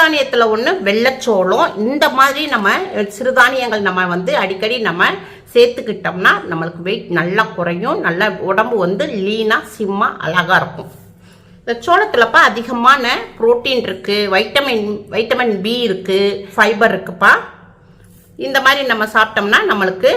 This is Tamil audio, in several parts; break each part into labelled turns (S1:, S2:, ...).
S1: சிறுதானியத்தில் ஒன்று வெள்ளைச்சோளம். இந்த மாதிரி நம்ம சிறுதானியங்கள் நம்ம வந்து அடிக்கடி நம்ம சேர்த்துக்கிட்டோம்னா நம்மளுக்கு வெயிட் நல்லா குறையும், நல்ல உடம்பு வந்து லீனாக சிம்மாக அழகாக இருக்கும். இந்த சோளத்தில்ப்பா அதிகமான புரோட்டீன் இருக்குது, வைட்டமின் பி இருக்குது, ஃபைபர் இருக்குப்பா. இந்த மாதிரி நம்ம சாப்பிட்டோம்னா நம்மளுக்கு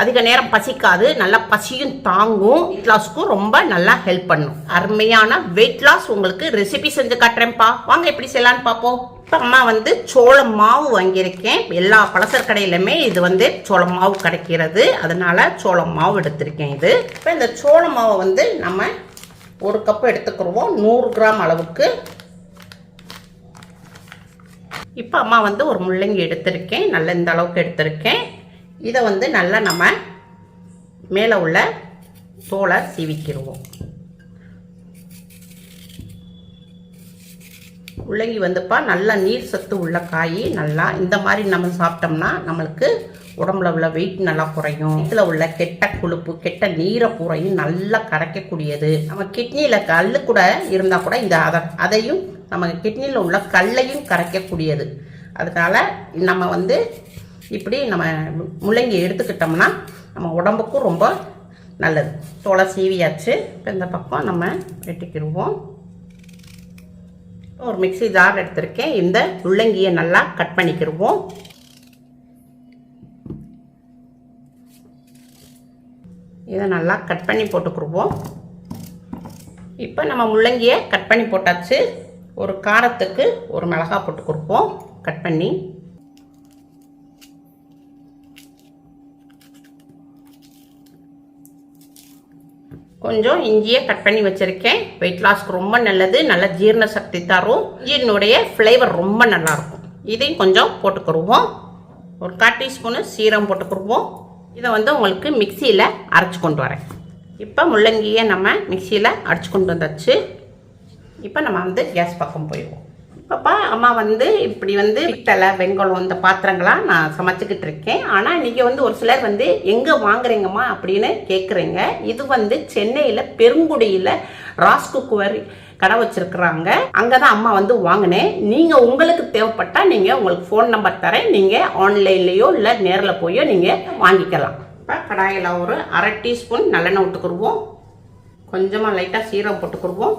S1: அதிக நேரம் பசிக்காது, நல்லா பசியும் தாங்கும், வெயிட் லாஸ்க்கும் ரொம்ப நல்லா ஹெல்ப் பண்ணும். அருமையான வெயிட் லாஸ் உங்களுக்கு ரெசிபி செஞ்சு காட்டுறேன்ப்பா, வாங்க எப்படி செய்யலான்னு பார்ப்போம். இப்போ அம்மா வந்து சோள மாவு வாங்கியிருக்கேன். எல்லா பலசர் கடையிலுமே இது வந்து சோள மாவு கிடைக்கிறது, அதனால சோள மாவு எடுத்திருக்கேன். இது இப்போ இந்த சோள மாவை வந்து நம்ம ஒரு கப் எடுத்துக்கிடுவோம், 100 கிராம் அளவுக்கு. இப்போ அம்மா வந்து ஒரு முள்ளங்கி எடுத்திருக்கேன், நல்ல இந்த அளவுக்கு எடுத்திருக்கேன். இதை வந்து நல்லா நம்ம மேலே உள்ள தோலை சீவிக்கிடுவோம். முள்ளங்கி வந்துப்பா நல்லா நீர் சத்து உள்ள காய். நல்லா இந்த மாதிரி நம்ம சாப்பிட்டோம்னா நம்மளுக்கு உடம்புல உள்ள வெயிட் நல்லா குறையும். இதில் உள்ள கெட்ட கொழுப்பு கெட்ட நீரை பூரையும் நல்லா கரைக்கக்கூடியது. நம்ம கிட்னியில் கல் கூட இருந்தால் கூட இந்த அதையும் நம்ம கிட்னியில் உள்ள கல்லையும் கரைக்கக்கூடியது. அதனால நம்ம வந்து இப்படி நம்ம முள்ளங்கி எடுத்துக்கிட்டோம்னா நம்ம உடம்புக்கும் ரொம்ப நல்லது. தோலை சீவியாச்சு. இப்போ இந்த பக்கம் நம்ம வெட்டிக்கிடுவோம். ஒரு மிக்ஸி ஜார் எடுத்திருக்கேன். இந்த முள்ளங்கியை நல்லா கட் பண்ணிக்கிடுவோம். இதை நல்லா கட் பண்ணி போட்டுக்கிடுவோம். இப்போ நம்ம முள்ளங்கியை கட் பண்ணி போட்டாச்சு. ஒரு காரத்துக்கு ஒரு மிளகாய் போட்டுக்கிடுவோம் கட் பண்ணி. கொஞ்சம் இஞ்சியை கட் பண்ணி வச்சுருக்கேன். வெயிட் லாஸ்க்கு ரொம்ப நல்லது, நல்ல ஜீரண சக்தி தரும். இஞ்சியினுடைய ஃப்ளேவர் ரொம்ப நல்லாயிருக்கும். இதையும் கொஞ்சம் போட்டுக்கிடுவோம். ஒரு 1/4 டீஸ்பூனு சீரகம் போட்டுக்கிடுவோம். இதை வந்து உங்களுக்கு மிக்சியில் அரைச்சி கொண்டு வரேன். இப்போ முள்ளங்கியை நம்ம மிக்சியில் அரைச்சி கொண்டு வந்தாச்சு. இப்போ நம்ம வந்து கேஸ் பக்கம் போயிடுவோம். இப்போப்பா அம்மா வந்து இப்படி வந்து பித்தளை வெங்கலம் இந்த பாத்திரங்களாக நான் சமைச்சிக்கிட்டு இருக்கேன். ஆனால் நீங்கள் வந்து ஒரு சிலர் வந்து எங்கே வாங்குறீங்கம்மா அப்படின்னு கேட்குறீங்க. இது வந்து சென்னையில் பெருங்குடியில் ராஸ்குக்குவர் கடை வச்சுருக்குறாங்க. அங்கே தான் அம்மா வந்து வாங்கினேன். நீங்கள் உங்களுக்கு தேவைப்பட்டால் நீங்கள் உங்களுக்கு ஃபோன் நம்பர் தரேன், நீங்கள் ஆன்லைன்லேயோ இல்லை நேரில் போயோ நீங்கள் வாங்கிக்கலாம். இப்போ கடாயில் ஒரு 1/2 டீஸ்பூன் நல்லெண்ணெய் விட்டுக்குருவோம். கொஞ்சமாக லைட்டாக சீரகம் போட்டுக்குருவோம்.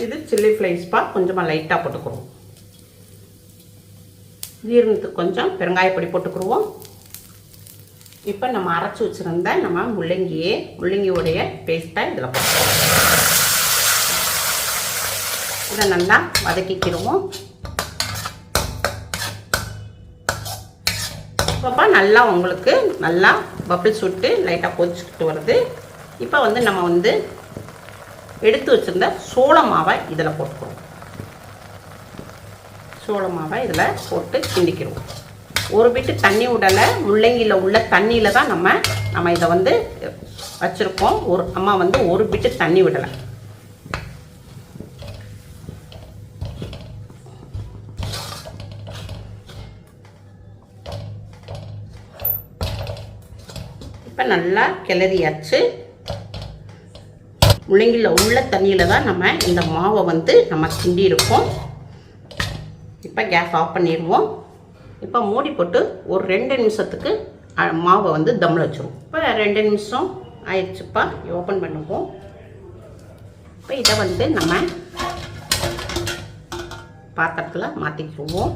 S1: இது சில்லி ஃப்ளைஸ்ப்பா, கொஞ்சமாக லைட்டாக போட்டுக்குருவோம். ஜீரணத்துக்கு கொஞ்சம் பெருங்காயப்பொடி போட்டுக்குருவோம். இப்போ நம்ம அரைச்சி வச்சுருந்த நம்ம முள்ளங்கியோடைய பேஸ்ட்டை இதில் போட்டுக்குவோம். இதை நல்லா வதக்கிக்கிடுவோம். இப்போப்பா நல்லா உங்களுக்கு நல்லா பபிள்ஸ் விட்டு லைட்டாக கொதிச்சுக்கிட்டு வருது. இப்போ வந்து நம்ம வந்து எடுத்து வச்சுருந்த சோள மாவை இதில் போட்டுக்கிறோம். சோள மாவை இதில் போட்டு கிண்டிக்கிடுவோம். ஒரு பிட்டு தண்ணி விடலை, முள்ளங்கியில் உள்ள தண்ணியில் தான் நம்ம இதை வந்து வச்சுருக்கோம். அம்மா வந்து ஒரு பிட்டு தண்ணி விடலை. இப்போ நல்லா கிளறியாச்சு. முள்ளங்கியில் உள்ள தண்ணியில் தான் நம்ம இந்த மாவை வந்து நம்ம கிண்டி இருக்கோம். இப்போ கேஸ் ஆஃப் பண்ணிடுவோம். இப்போ மூடி போட்டு ஒரு 2 நிமிஷத்துக்கு மாவை வந்து தம்மில் வச்சுருவோம். இப்போ 2 நிமிஷம் ஆயிடுச்சுப்பா. ஓப்பன் பண்ணுவோம். இப்போ இதை வந்து நம்ம பாத்திரத்தில் மாற்றிக்குவோம்.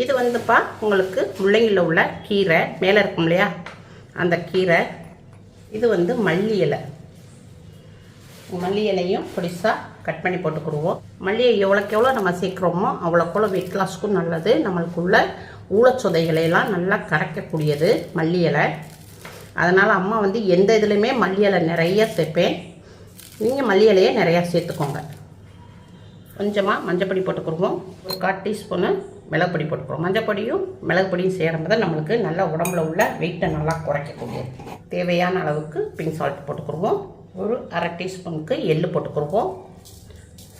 S1: இது வந்துப்பா உங்களுக்கு முள்ளங்கியில் உள்ள கீரை மேலே இருக்கும் இல்லையா, அந்த கீரை. இது வந்து மல்லி இலையும் பொடிசாக கட் பண்ணி போட்டுக்கிடுவோம். மல்லியை எவ்வளோக்கு எவ்வளோ நம்ம சேர்க்குறோமோ அவ்வளோக்கு வெயிட் லாஸ்க்கும் நல்லது. நம்மளுக்குள்ள ஊழச்சொதைகளையெல்லாம் நல்லா கரைக்கக்கூடியது மல்லி இலை. அதனால் அம்மா வந்து எந்த இதுலையுமே மல்லி இலை நிறைய சேர்ப்பேன். நீங்கள் மல்லி இலையை நிறையா சேர்த்துக்கோங்க. கொஞ்சமாக மஞ்சப்பொடி போட்டுக்கிடுவோம். ஒரு 1/4 டீஸ்பூனு மிளகுப்பொடி போட்டுக்கிறோம். மஞ்சப்பொடியும் மிளகுப்பொடியும் சேரும்போது நம்மளுக்கு நல்லா உடம்புல உள்ள வெயிட்டை நல்லா குறைக்கக்கூடியது. தேவையான அளவுக்கு பிங்க் சால்ட் போட்டுக்கிடுவோம். ஒரு 1/2 டீஸ்பூனுக்கு எள்ளு போட்டுக்கிடுவோம்.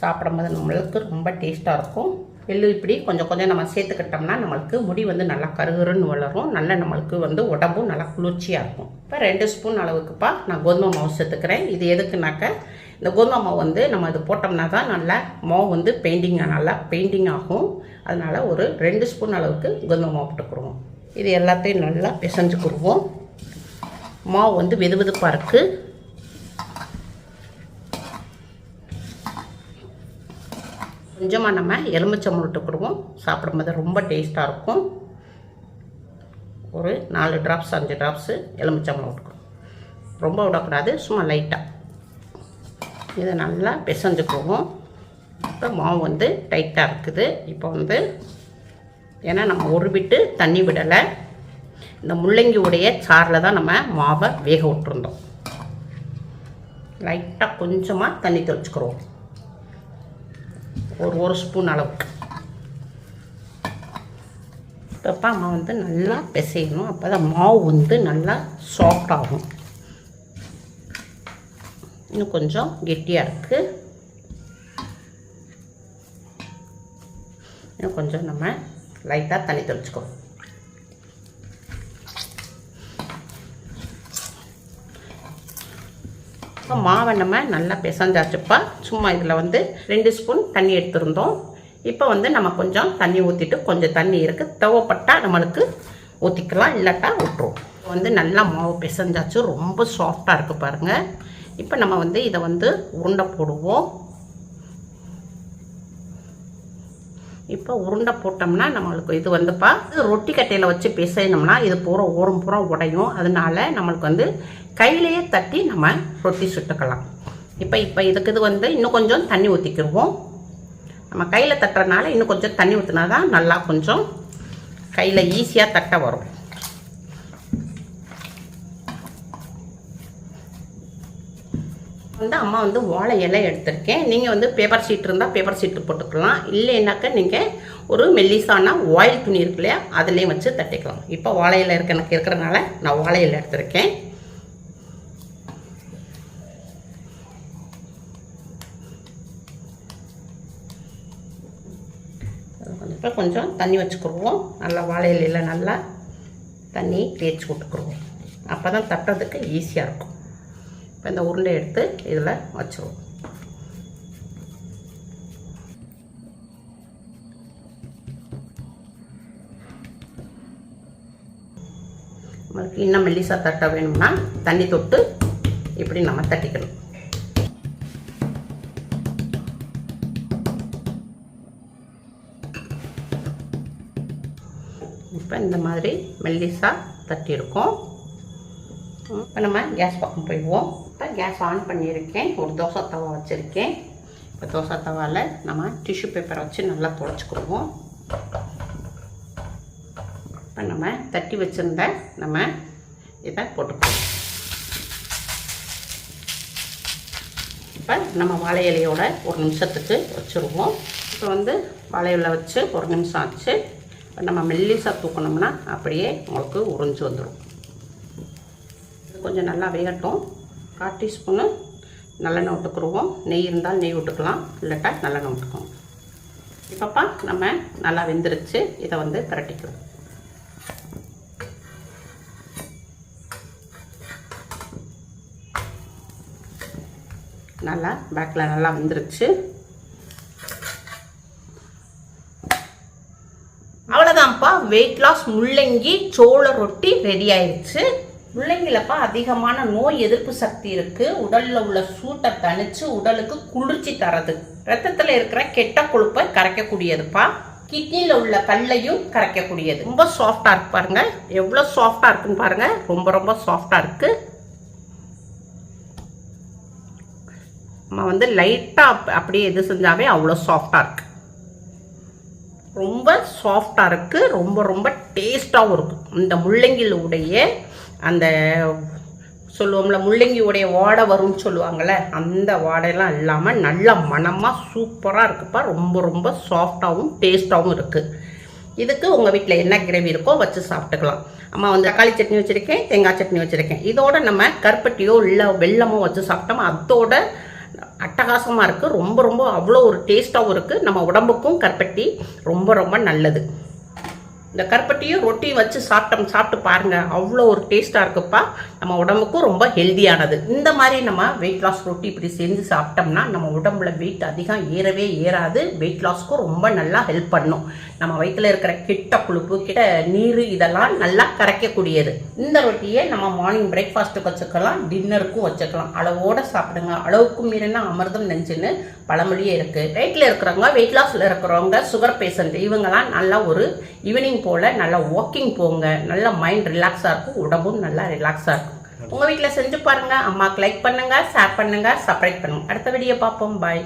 S1: சாப்பிடும்போது நம்மளுக்கு ரொம்ப டேஸ்ட்டாக இருக்கும். எள்ளு இப்படி கொஞ்சம் கொஞ்சம் நம்ம சேர்த்துக்கிட்டோம்னா நம்மளுக்கு முடி வந்து நல்லா கருகருன்னு வளரும். நல்லா நம்மளுக்கு வந்து உடம்பும் நல்லா குளிர்ச்சியாக இருக்கும். இப்போ 2 ஸ்பூன் அளவுக்குப்பா நான் கோதுமை மாவு சேர்த்துக்கிறேன். இது எதுக்குனாக்க இந்த கோதுமை மாவு வந்து நம்ம அது போட்டோம்னா தான் நல்லா மாவு வந்து நல்லா பெயிண்டிங் ஆகும். அதனால் ஒரு 2 ஸ்பூன் அளவுக்கு கோதுமை மாவு போட்டுக்குருவோம். இது எல்லாத்தையும் நல்லா பிசைஞ்சுக்குருவோம். மாவு வந்து வெதுவெதுப்பாக இருக்குது. கொஞ்சமாக நம்ம எலுமிச்சம்பழம் விட்டுக்குருவோம். சாப்பிடும்போது ரொம்ப டேஸ்ட்டாக இருக்கும். ஒரு 4 ட்ராப்ஸ் 5 ட்ராப்ஸு எலுமிச்சம்பழம் விட்டுக்குறோம். ரொம்ப விடக்கூடாது, சும்மா லைட்டாக. இதை நல்லா பிசைஞ்சுக்குவோம். இப்போ மாவு வந்து டைட்டாக இருக்குது. இப்போ வந்து ஏன்னா நம்ம ஒரு பிட்டு தண்ணி விடலை, இந்த முள்ளங்கி உடைய சாரில் தான் நம்ம மாவை வேக விட்டுருந்தோம். லைட்டாக கொஞ்சமாக தண்ணி தெளிச்சுக்கிறோம், ஒரு ஸ்பூன் அளவுக்கு. இப்போ அம்மா வந்து நல்லா பிசையணும். அப்போ தான் மாவு வந்து நல்லா சாஃப்ட் ஆகும். இன்னும் கொஞ்சம் கெட்டியாக இருக்குது. இன்னும் கொஞ்சம் நம்ம லைட்டாக தண்ணி தெளிச்சுக்கோம். இப்போ மாவை நம்ம நல்லா பிசைஞ்சாச்சுப்பா. சும்மா இதில் வந்து 2 ஸ்பூன் தண்ணி எடுத்துருந்தோம். இப்போ வந்து நம்ம கொஞ்சம் தண்ணி ஊற்றிட்டு, கொஞ்சம் தண்ணி இருக்குது, தேவைப்பட்டால் நம்மளுக்கு ஊற்றிக்கலாம், இல்லாட்டா விட்டுருவோம். வந்து நல்லா மாவு பிசைஞ்சாச்சு, ரொம்ப சாஃப்டாக இருக்குது பாருங்கள். இப்போ நம்ம வந்து இதை வந்து உருண்டை போடுவோம். இப்போ உருண்டை போட்டோம்னா நம்மளுக்கு இது வந்துப்பா, இது ரொட்டி கட்டையில் வச்சு பிசைனோம்னா இது பூரா ஓரம் பூரா உடையும். அதனால நம்மளுக்கு வந்து கையிலேயே தட்டி நம்ம ரொட்டி சுட்டுக்கலாம். இப்போ இதுக்கு இது வந்து இன்னும் கொஞ்சம் தண்ணி ஊற்றிக்கிடுவோம். நம்ம கையில் தட்டுறதுனால இன்னும் கொஞ்சம் தண்ணி ஊற்றினா தான் நல்லா கொஞ்சம் கையில் ஈஸியாக தட்ட வரும். வந்து அம்மா வந்து வாழை இலை எடுத்திருக்கேன். நீங்கள் வந்து பேப்பர் ஷீட் இருந்தால் பேப்பர் ஷீட்டு போட்டுக்கலாம், இல்லைன்னாக்கா நீங்கள் ஒரு மெல்லிசான ஆயில் துணி இருக்கு இல்லையா, அதுலேயும் வச்சு தட்டிக்கலாம். இப்போ வாழை இலை எனக்கு இருக்கிறதுனால நான் வாழை இலை எடுத்திருக்கேன். இப்போ கொஞ்சம் தண்ணி வச்சுக்கிடுவோம். நல்லா வாழை இலையில் நல்லா தண்ணி தேய்ச்சி விட்டுக்குருவோம். அப்போ தான் தட்டுறதுக்கு ஈஸியாக இருக்கும். இப்போ இந்த உருண்டை எடுத்து இதில் வச்சுருவோம். நம்மளுக்கு இன்னும் மெல்லிசா தட்ட வேணும்னா தண்ணி தொட்டு இப்படி நம்ம தட்டிக்கணும். இப்போ இந்த மாதிரி மெல்லிசா தட்டி இருக்கும். இப்போ நம்ம கேஸ் பக்கம் போயிடுவோம். இப்போ கேஸ் ஆன் பண்ணியிருக்கேன். ஒரு தோசை தவா வச்சுருக்கேன். இப்போ தோசை தவாவில் நம்ம டிஷ்யூ பேப்பரை வச்சு நல்லா துடைச்சிக்கிடுவோம். இப்போ நம்ம தட்டி வச்சுருந்த நம்ம இதை போட்டுக்குவோம். இப்போ நம்ம வாழை இலையோட 1 நிமிஷத்துக்கு வச்சுருவோம். இப்போ வந்து வாழை இலை வச்சு 1 நிமிஷம் ஆச்சு. இப்போ நம்ம மெல்லிசா தூக்கணும்னா அப்படியே உங்களுக்கு உறிஞ்சு வந்துடும். கொஞ்சம் நல்லா வேகட்டும். 1/4 டீஸ்பூனு நல்லெண்ணெய் விட்டுக்குருவோம். நெய் இருந்தால் நெய் விட்டுக்கலாம், இல்லாட்டா நல்லெண்ணெய் விட்டுக்குவோம். இப்போப்பா நம்ம நல்லா வெந்துருச்சு. இதை வந்து பிரட்டிக்குவோம். நல்லா பேக்கில் நல்லா வெந்துருச்சு. அவ்வளோதான்ப்பா, வெயிட் லாஸ் முள்ளங்கி சோள ரொட்டி ரெடி ஆயிடுச்சு. முள்ளங்கிலப்பா அதிகமான நோய் எதிர்ப்பு சக்தி இருக்குது. உடலில் உள்ள சூட்டை தணிச்சு உடலுக்கு குளிர்ச்சி தரது. ரத்தத்தில் இருக்கிற கெட்ட கொழுப்பை கரைக்கக்கூடியதுப்பா. கிட்னியில் உள்ள கல்லையும் கரைக்கக்கூடியது. ரொம்ப சாஃப்டாக இருக்கு பாருங்க, எவ்வளோ சாஃப்டாக இருக்குன்னு பாருங்க. ரொம்ப ரொம்ப சாஃப்டாக இருக்கு. நம்ம வந்து லைட்டாக அப்படியே எது செஞ்சாவே அவ்வளோ சாஃப்டாக இருக்கு. ரொம்ப சாஃப்டாக இருக்குது. ரொம்ப ரொம்ப டேஸ்ட்டாகவும் இருக்குது. இந்த முள்ளங்கியுடைய அந்த சொல்லுவோம்ல, முள்ளங்கியுடைய வாடை வரும்னு சொல்லுவாங்கள்ல, அந்த வாடையெல்லாம் இல்லாமல் நல்ல மணமாக சூப்பராக இருக்குப்பா. ரொம்ப ரொம்ப சாஃப்டாகவும் டேஸ்ட்டாகவும் இருக்குது. இதுக்கு உங்கள் வீட்டில் என்ன கிரேவி இருக்கோ வச்சு சாப்பிட்டுக்கலாம். அம்மா வந்து தக்காளி சட்னி வச்சுருக்கேன், தேங்காய் சட்னி வச்சுருக்கேன். இதோட நம்ம கருப்பட்டியோ இல்லை வெல்லமோ வச்சு சாப்பிட்டோமா அதோட அட்டகாசமாக இருக்குது. ரொம்ப ரொம்ப அவ்வளோ ஒரு டேஸ்ட்டாகவும் இருக்குது. நம்ம உடம்புக்கும் கருப்பட்டி ரொம்ப ரொம்ப நல்லது. இந்த கருப்பட்டியும் ரொட்டியும் வச்சு சாப்பிட்டு பாருங்க, அவ்வளோ ஒரு டேஸ்ட்டாக இருக்குப்பா. நம்ம உடம்புக்கும் ரொம்ப ஹெல்தியானது. இந்த மாதிரி நம்ம வெயிட் லாஸ் ரொட்டி இப்படி செஞ்சு சாப்பிட்டோம்னா நம்ம உடம்புல வெயிட் அதிகம் ஏறவே ஏறாது. வெயிட் லாஸ்க்கும் ரொம்ப நல்லா ஹெல்ப் பண்ணும். நம்ம வயிற்றுல இருக்கிற கெட்ட கொழுப்பு, கெட்ட நீர் இதெல்லாம் நல்லா கரைக்கக்கூடியது. இந்த ரொட்டியை நம்ம மார்னிங் பிரேக்ஃபாஸ்ட்டுக்கு வச்சுக்கலாம், டின்னருக்கும் வச்சுக்கலாம். அளவோட சாப்பிடுங்க. அளவுக்கு மீறினா அமிர்தம் நெஞ்சுன்னு பழமொழியே இருக்கு. வெயிட்ல இருக்கிறவங்க, வெயிட் லாஸ்ல இருக்கிறவங்க, சுகர் பேஷண்ட் இவங்கெல்லாம் நல்லா ஒரு ஈவினிங் போல நல்லா வாக்கிங் போங்க. நல்லா மைண்ட் ரிலாக்ஸாக இருக்கும், உடம்பும் நல்லா ரிலாக்ஸாக இருக்கும். உங்கள் வீட்டில் செஞ்சு பாருங்க. அம்மாவுக்கு லைக் பண்ணுங்க, ஷேர் பண்ணுங்க, சப்ஸ்கிரைப் பண்ணுங்க. அடுத்த வீடியோ பார்ப்போம். பாய்.